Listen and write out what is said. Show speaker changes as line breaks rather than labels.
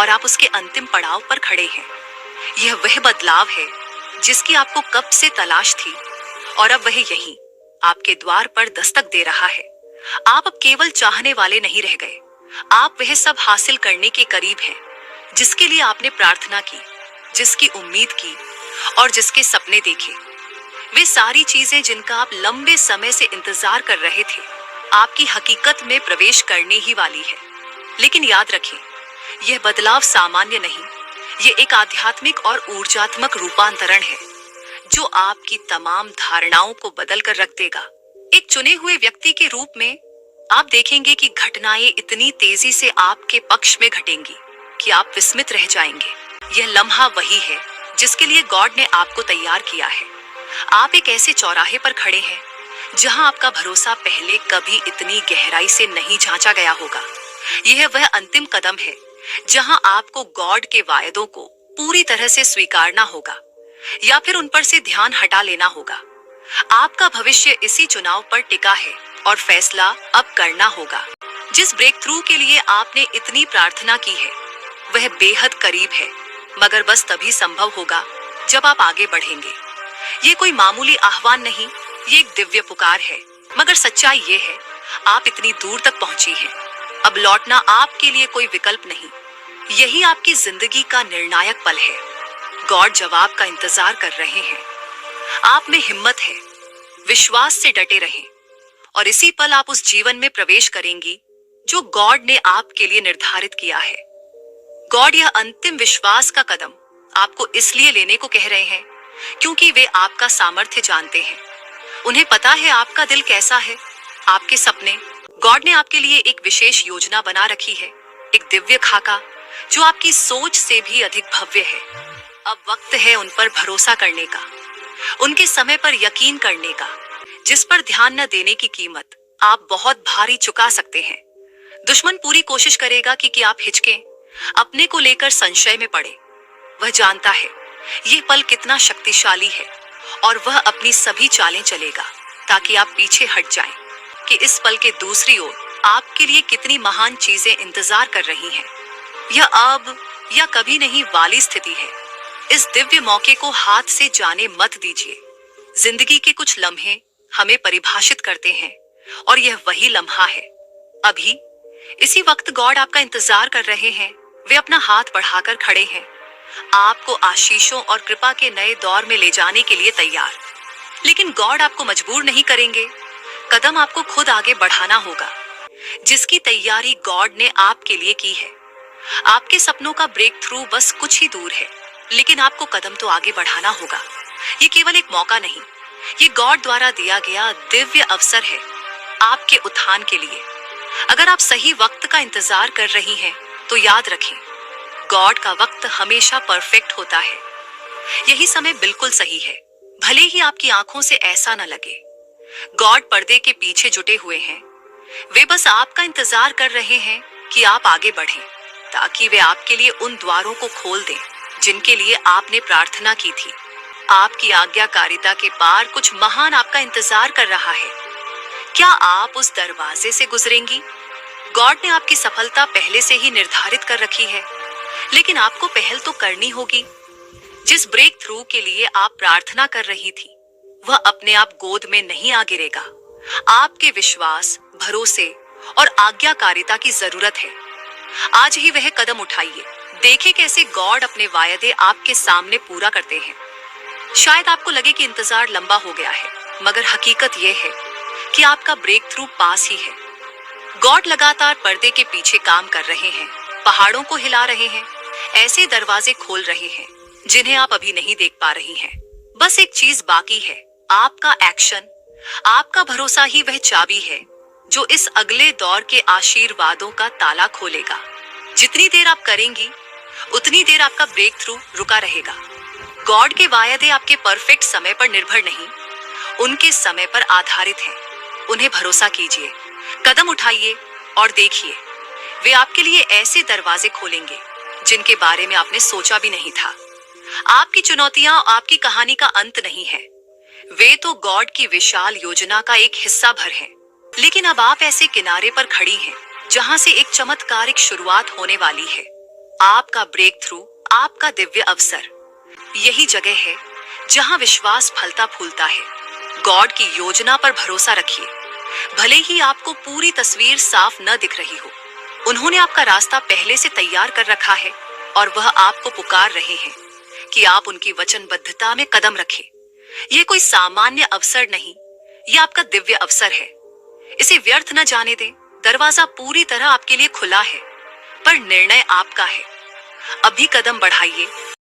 और आप उसके अंतिम पड़ाव पर खड़े हैं। यह वह बदलाव है जिसकी आपको कब से तलाश थी और अब वह यहीं आपके द्वार पर दस्तक दे रहा है। आप अब केवल चाहने वाले नहीं रह गए, आप वह सब हासिल करने के करीब हैं जिसके लिए आपने प्रार्थना की, जिसकी उम्मीद की और जिसके सपने देखे। वे सारी चीजें जिनका आप लंबे समय से इंतजार कर रहे थे, आपकी हकीकत में प्रवेश करने ही वाली है। लेकिन याद रखें, यह बदलाव सामान्य नहीं, ये एक आध्यात्मिक और ऊर्जात्मक रूपांतरण है जो आपकी तमाम धारणाओं को बदल कर रख देगा। एक चुने हुए व्यक्ति के रूप में आप देखेंगे कि घटनाएं इतनी तेजी से आपके पक्ष में घटेंगी कि आप विस्मित रह जाएंगे। यह लम्हा वही है जिसके लिए गॉड ने आपको तैयार किया है। आप एक ऐसे चौराहे पर खड़े हैं जहां आपका भरोसा पहले कभी इतनी गहराई से नहीं जांचा गया होगा। यह वह अंतिम कदम है जहां आपको गॉड के वायदों को पूरी तरह से स्वीकारना होगा या फिर उन पर से ध्यान हटा लेना होगा। आपका भविष्य इसी चुनाव पर टिका है और फैसला अब करना होगा। जिस ब्रेक थ्रू के लिए आपने इतनी प्रार्थना की है वह बेहद करीब है, मगर बस तभी संभव होगा जब आप आगे बढ़ेंगे। ये कोई मामूली आह्वान नहीं, ये एक दिव्य पुकार है। मगर सच्चाई ये है, आप इतनी दूर तक पहुंची हैं, अब लौटना आपके लिए कोई विकल्प नहीं। यही आपकी जिंदगी का निर्णायक पल है। गॉड जवाब का इंतजार कर रहे हैं। आप में हिम्मत है, विश्वास से डटे रहें और इसी पल आप उस जीवन में प्रवेश करेंगी जो गॉड ने आपके लिए निर्धारित किया है। गॉड यह अंतिम विश्वास का कदम आपको इसलिए लेने को कह रहे हैं क्योंकि वे आपका सामर्थ्य जानते हैं। उन्हें पता है आपका दिल कैसा है, आपके सपने। गॉड ने आपके लिए एक विशेष योजना बना रखी है, एक दिव्य खाका जो आपकी सोच से भी अधिक भव्य है। अब वक्त है उन पर भरोसा करने का, उनके समय पर यकीन करने का, जिस पर ध्यान न देने की कीमत आप बहुत भारी चुका सकते हैं। दुश्मन पूरी कोशिश करेगा कि आप हिचकें, अपने को लेकर संशय में पड़े। वह जानता है ये पल कितना शक्तिशाली है और वह अपनी सभी चालें चलेगा ताकि आप पीछे हट जाएं कि इस पल के दूसरी ओर आपके लिए कितनी महान चीजें इंतजार कर रही हैं। यह अब या कभी नहीं वाली स्थिति है। इस दिव्य मौके को हाथ से जाने मत दीजिए। जिंदगी के कुछ लम्हे हमें परिभाषित करते हैं और यह वही लम्हा है। अभी इसी वक्त गॉड आपका इंतजार कर रहे हैं। वे अपना हाथ बढ़ाकर खड़े हैं, आपको आशीषों और कृपा के नए दौर में ले जाने के लिए तैयार। लेकिन गॉड आपको मजबूर नहीं करेंगे, कदम आपको खुद आगे बढ़ाना होगा। जिसकी तैयारी गॉड ने आपके लिए की है। आपके सपनों का ब्रेक थ्रू बस कुछ ही दूर है, लेकिन आपको कदम तो आगे बढ़ाना होगा। ये केवल एक मौका नहीं, ये गॉड द्वारा दिया गया दिव्य अवसर है आपके उत्थान के लिए। अगर आप सही वक्त का इंतजार कर रही हैं, तो याद रखें, गॉड का वक्त हमेशा परफेक्ट होता है। यही समय बिल्कुल सही है, भले ही आपकी आंखों से ऐसा न लगे। गॉड पर्दे के पीछे जुटे हुए हैं। वे बस आपका इंतजार कर रहे हैं कि आप आगे बढ़ें, ताकि वे आपके लिए उन द्वारों को खोल दें जिनके लिए आपने प्रार्थना की थी। आपकी आज्ञाकारिता के पार कुछ महान आपका इंतजार कर रहा है। क्या आप उस दरवाजे से गुजरेंगी? गॉड ने आपकी सफलता पहले से ही निर्धारित कर रखी है, लेकिन आपको पहल तो करनी होगी। जिस ब्रेक थ्रू के लिए आप प्रार्थना कर रही थी, वह अपने आप गोद में नहीं आ गिरेगा। आपके विश्वास, भरोसे और आज्ञाकारिता की जरूरत है। आज ही वह कदम उठाइए। देखिए कैसे गॉड अपने वायदे आपके सामने पूरा करते हैं। शायद आपको लगे कि इंतजार लंबा हो गया है, मगर हकीकत यह है कि आपका ब्रेक थ्रू पास ही है। गॉड लगातार पर्दे के पीछे काम कर रहे हैं, पहाड़ों को हिला रहे हैं, ऐसे दरवाजे खोल रहे हैं जिन्हें आप अभी नहीं देख पा रही हैं। बस एक चीज बाकी है, आपका एक्शन। आपका भरोसा ही वह चाबी है जो इस अगले दौर के आशीर्वादों का ताला खोलेगा। जितनी देर आप करेंगी, उतनी देर आपका ब्रेक थ्रू रुका रहेगा। गॉड के वायदे आपके परफेक्ट समय पर निर्भर नहीं, उनके समय पर आधारित हैं। उन्हें भरोसा कीजिए, कदम उठाइए और देखिए, वे आपके लिए ऐसे दरवाजे खोलेंगे जिनके बारे में आपने सोचा भी नहीं था। आपकी चुनौतियां आपकी कहानी का अंत नहीं है, वे तो गॉड की विशाल योजना का एक हिस्सा भर हैं। लेकिन अब आप ऐसे किनारे पर खड़ी हैं जहां से एक चमत्कारिक शुरुआत होने वाली है। आपका ब्रेक थ्रू, आपका दिव्य अवसर। यही जगह है जहां विश्वास फलता फूलता है। गॉड की योजना पर भरोसा रखिए। भले ही आपको पूरी तस्वीर साफ न दिख रही हो, उन्होंने आपका रास्ता पहले से तैयार कर रखा है और वह आपको पुकार रहे हैं कि आप उनकी वचनबद्धता में कदम रखें। यह कोई सामान्य अवसर नहीं, यह आपका दिव्य अवसर है। इसे व्यर्थ न जाने दें। दरवाजा पूरी तरह आपके लिए खुला है, पर निर्णय आपका है। अभी कदम बढ़ाइए